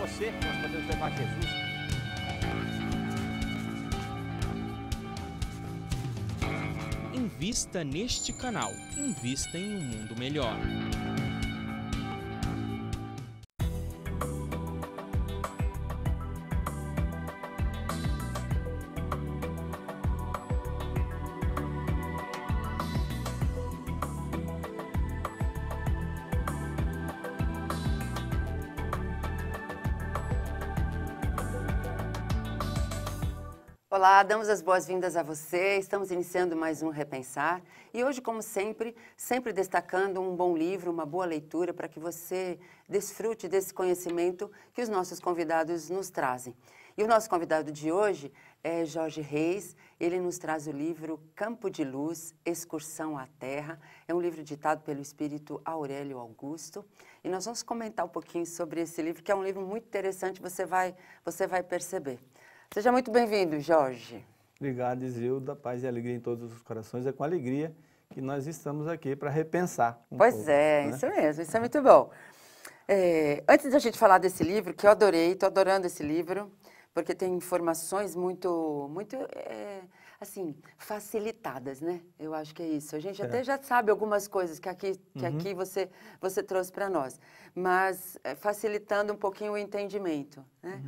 você, nós podemos levar Jesus. Invista neste canal. Invista em um mundo melhor. Olá, damos as boas-vindas a você. Estamos iniciando mais um Repensar. E hoje, como sempre destacando um bom livro, uma boa leitura para que você desfrute desse conhecimento que os nossos convidados nos trazem. E o nosso convidado de hoje é Jorge Reis. Ele nos traz o livro Campo de Luz, Excursão à Terra. É um livro ditado pelo espírito Aurélio Augusto. E nós vamos comentar um pouquinho sobre esse livro, que é um livro muito interessante, você vai perceber. Seja muito bem-vindo, Jorge. Obrigado, Isilda. Paz e alegria em todos os corações. É com alegria que nós estamos aqui para repensar um pouco, Isso mesmo, isso é muito bom. Antes da gente falar desse livro, que eu adorei, estou adorando esse livro, porque tem informações muito assim, facilitadas, né? Eu acho que é isso. A gente até já sabe algumas coisas que aqui você trouxe para nós, mas facilitando um pouquinho o entendimento, né?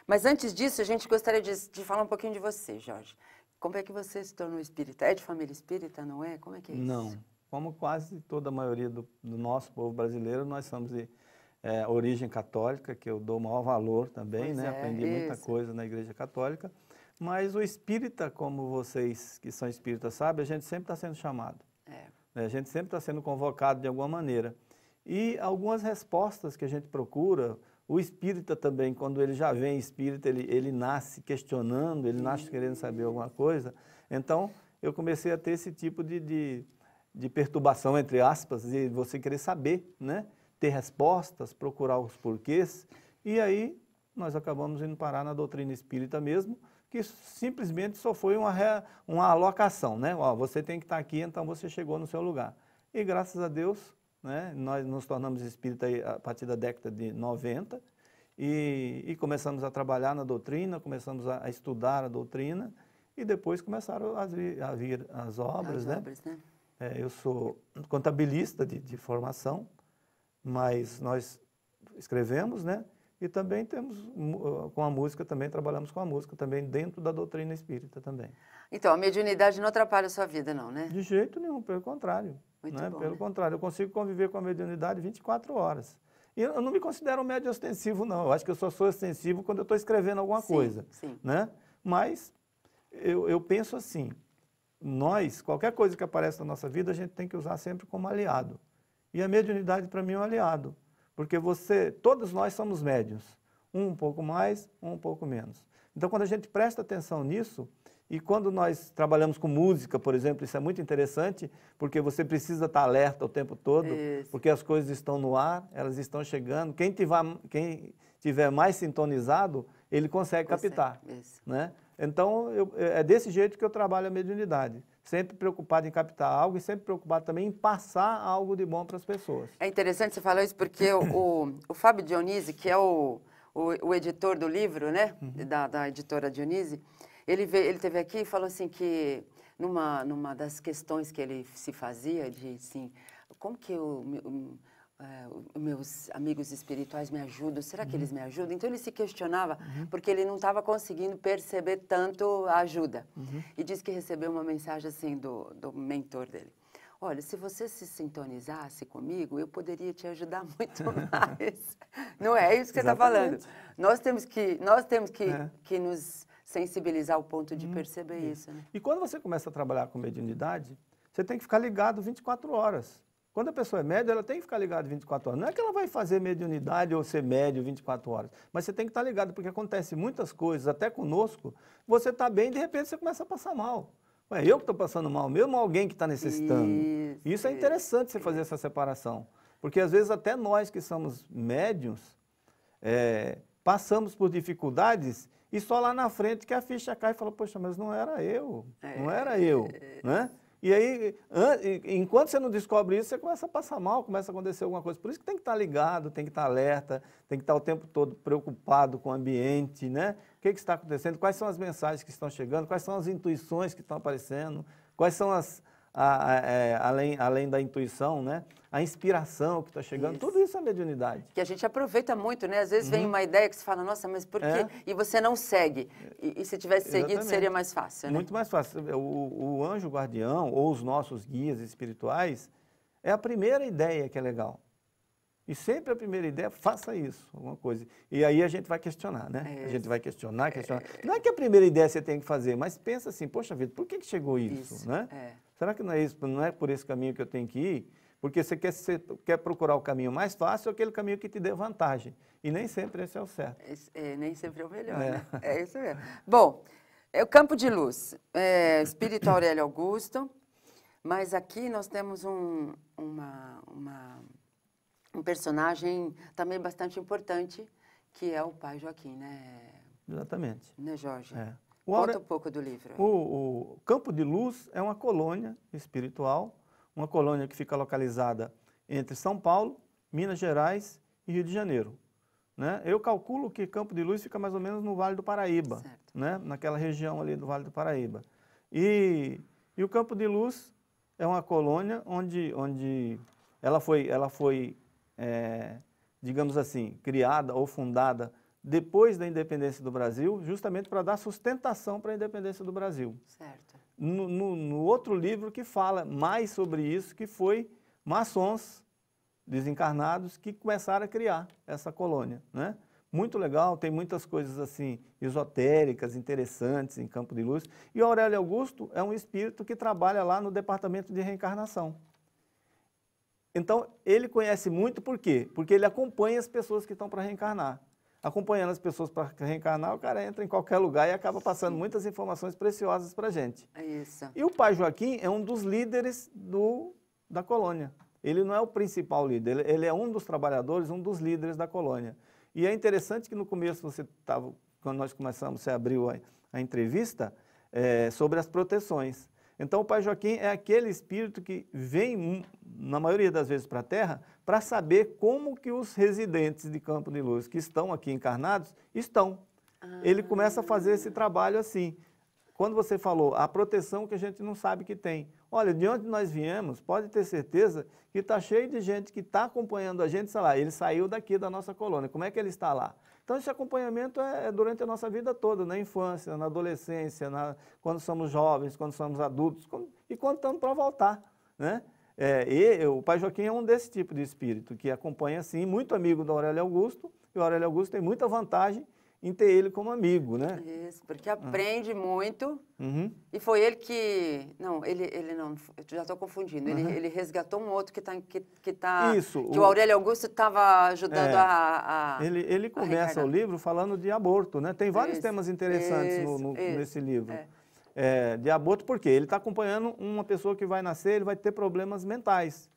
Mas antes disso, a gente gostaria de falar um pouquinho de você, Jorge. Como é que você se tornou espírita? É de família espírita, não é? Como é que é isso? Não. Como quase toda a maioria do nosso povo brasileiro, nós somos de origem católica, que eu dou o maior valor também, né? Aprendi muita coisa na Igreja Católica. Mas o espírita, como vocês que são espíritas sabem, a gente sempre está sendo chamado. A gente sempre está sendo convocado de alguma maneira. E algumas respostas que a gente procura... O espírita também, quando ele já vem espírita, ele nasce questionando, ele nasce querendo saber alguma coisa. Então, eu comecei a ter esse tipo de perturbação, entre aspas, de você querer saber, né? Ter respostas, procurar os porquês. E aí, nós acabamos indo parar na doutrina espírita mesmo, que simplesmente só foi uma alocação, né? Ó, você tem que estar aqui, então você chegou no seu lugar. E graças a Deus... né? Nós nos tornamos espíritas a partir da década de 90 e começamos a trabalhar na doutrina, começamos a estudar a doutrina e depois começaram a vir as obras, né? Eu sou contabilista de formação, mas nós escrevemos, né? E também temos, com a música, também trabalhamos com a música, também dentro da doutrina espírita também. Então, a mediunidade não atrapalha a sua vida, não, né? De jeito nenhum, pelo contrário. Muito bom, Pelo contrário, eu consigo conviver com a mediunidade 24 horas. E eu não me considero um médium ostensivo, não. Eu acho que eu só sou ostensivo quando eu estou escrevendo alguma coisa. Né? Mas eu penso assim, qualquer coisa que aparece na nossa vida, a gente tem que usar sempre como aliado. E a mediunidade, para mim, é um aliado. Porque todos nós somos médiuns. Um pouco mais, um pouco menos. Então, quando a gente presta atenção nisso, e quando nós trabalhamos com música, por exemplo, isso é muito interessante, porque você precisa estar alerta o tempo todo, porque as coisas estão no ar, elas estão chegando. Quem tiver mais sintonizado, ele consegue captar. Né? Então, é desse jeito que eu trabalho a mediunidade. Sempre preocupado em captar algo e sempre preocupado também em passar algo de bom para as pessoas. É interessante você falar isso porque o Fábio Dionísio, que é o editor do livro, né, da editora Dionísio, ele esteve aqui e falou assim que numa das questões que ele se fazia, de assim, como que meus amigos espirituais me ajudam? Será que eles me ajudam? Então ele se questionava porque ele não estava conseguindo perceber tanto a ajuda. E disse que recebeu uma mensagem assim do mentor dele. Olha, se você se sintonizasse comigo, eu poderia te ajudar muito mais. Não é isso que você está falando. Nós temos que nos sensibilizar ao ponto de perceber isso. Né? E quando você começa a trabalhar com mediunidade, você tem que ficar ligado 24 horas. Quando a pessoa é médium, ela tem que ficar ligada 24 horas. Não é que ela vai fazer mediunidade ou ser médium 24 horas, mas você tem que estar ligado, porque acontece muitas coisas, até conosco, você está bem e de repente você começa a passar mal. Ué, eu que estou passando mal, mesmo alguém que está necessitando. Isso é interessante você fazer essa separação, porque às vezes até nós que somos médiums, passamos por dificuldades e só lá na frente que a ficha cai e fala, poxa, mas não era eu, não era eu, né? E aí, enquanto você não descobre isso, você começa a passar mal, começa a acontecer alguma coisa. Por isso que tem que estar ligado, tem que estar alerta, tem que estar o tempo todo preocupado com o ambiente, né? O que está acontecendo, quais são as mensagens que estão chegando, quais são as intuições que estão aparecendo, quais são além da intuição, né? A inspiração que está chegando, tudo isso é mediunidade. Que a gente aproveita muito, né? Às vezes vem uma ideia que você fala, nossa, mas por quê? E você não segue. E se tivesse seguido, seria mais fácil, né? Muito mais fácil. O anjo guardião, ou os nossos guias espirituais, é a primeira ideia que é legal. E sempre a primeira ideia, faça isso, alguma coisa. E aí a gente vai questionar, né? A gente vai questionar. Não é que a primeira ideia você tem que fazer, mas pensa assim, poxa vida, por que chegou isso, né? Será que não é isso, não é por esse caminho que eu tenho que ir? Porque você quer procurar o caminho mais fácil ou aquele caminho que te dê vantagem. E nem sempre esse é o certo. Nem sempre é o melhor, né? É isso mesmo. Bom, é o campo de luz, Espírito Aurélio Augusto, mas aqui nós temos um personagem também bastante importante, que é o pai Joaquim, né? Exatamente. Né, Jorge? Conta um pouco do livro. O Campo de Luz é uma colônia espiritual, uma colônia que fica localizada entre São Paulo, Minas Gerais e Rio de Janeiro. Né? Eu calculo que Campo de Luz fica mais ou menos no Vale do Paraíba, né? Naquela região ali do Vale do Paraíba. E o Campo de Luz é uma colônia onde ela foi digamos assim, criada ou fundada depois da independência do Brasil, justamente para dar sustentação para a independência do Brasil. Certo. No outro livro que fala mais sobre isso, que foi maçons desencarnados que começaram a criar essa colônia, né? Muito legal, tem muitas coisas assim esotéricas, interessantes em Campo de Luz. E o Aurélio Augusto é um espírito que trabalha lá no departamento de reencarnação. Então, ele conhece muito por quê? Porque ele acompanha as pessoas que estão para reencarnar. Acompanhando as pessoas para reencarnar, o cara entra em qualquer lugar e acaba passando muitas informações preciosas para a gente. É isso. E o pai Joaquim é um dos líderes da colônia. Ele não é o principal líder, ele é um dos trabalhadores, um dos líderes da colônia. E é interessante que no começo quando nós começamos, você abriu a entrevista sobre as proteções. Então, o pai Joaquim é aquele espírito que vem, na maioria das vezes, para a Terra, para saber como que os residentes de Campo de Luz, que estão aqui encarnados, estão. Ele começa a fazer esse trabalho assim. Quando você falou, a proteção que a gente não sabe que tem. Olha, de onde nós viemos, pode ter certeza que está cheio de gente que está acompanhando a gente, sei lá, ele saiu daqui da nossa colônia, como é que ele está lá? Então, esse acompanhamento é durante a nossa vida toda, na infância, na adolescência, quando somos jovens, quando somos adultos e quando estamos para voltar, né? O pai Joaquim é um desse tipo de espírito, que acompanha, sim, muito amigo do Aurélio Augusto, e o Aurélio Augusto tem muita vantagem em ter ele como amigo, né? Isso, porque aprende muito. E foi ele que... Não, ele não, eu já estou confundindo. Ele resgatou um outro Isso, que o Aurélio Augusto estava ajudando Ele começa o livro falando de aborto, né? Tem vários temas interessantes nesse livro. De aborto, porque ele está acompanhando uma pessoa que vai nascer, ele vai ter problemas mentais.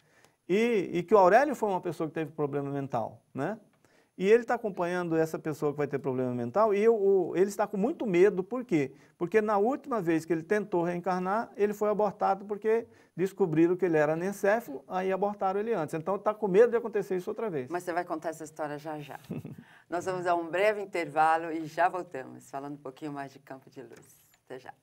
E que o Aurélio foi uma pessoa que teve problema mental, né? E ele está acompanhando essa pessoa que vai ter problema mental e ele está com muito medo, por quê? Porque na última vez que ele tentou reencarnar, ele foi abortado porque descobriram que ele era anencéfalo, aí abortaram ele antes. Então, está com medo de acontecer isso outra vez. Mas você vai contar essa história já já. Nós vamos dar um breve intervalo e já voltamos, falando um pouquinho mais de Campo de Luz. Até já.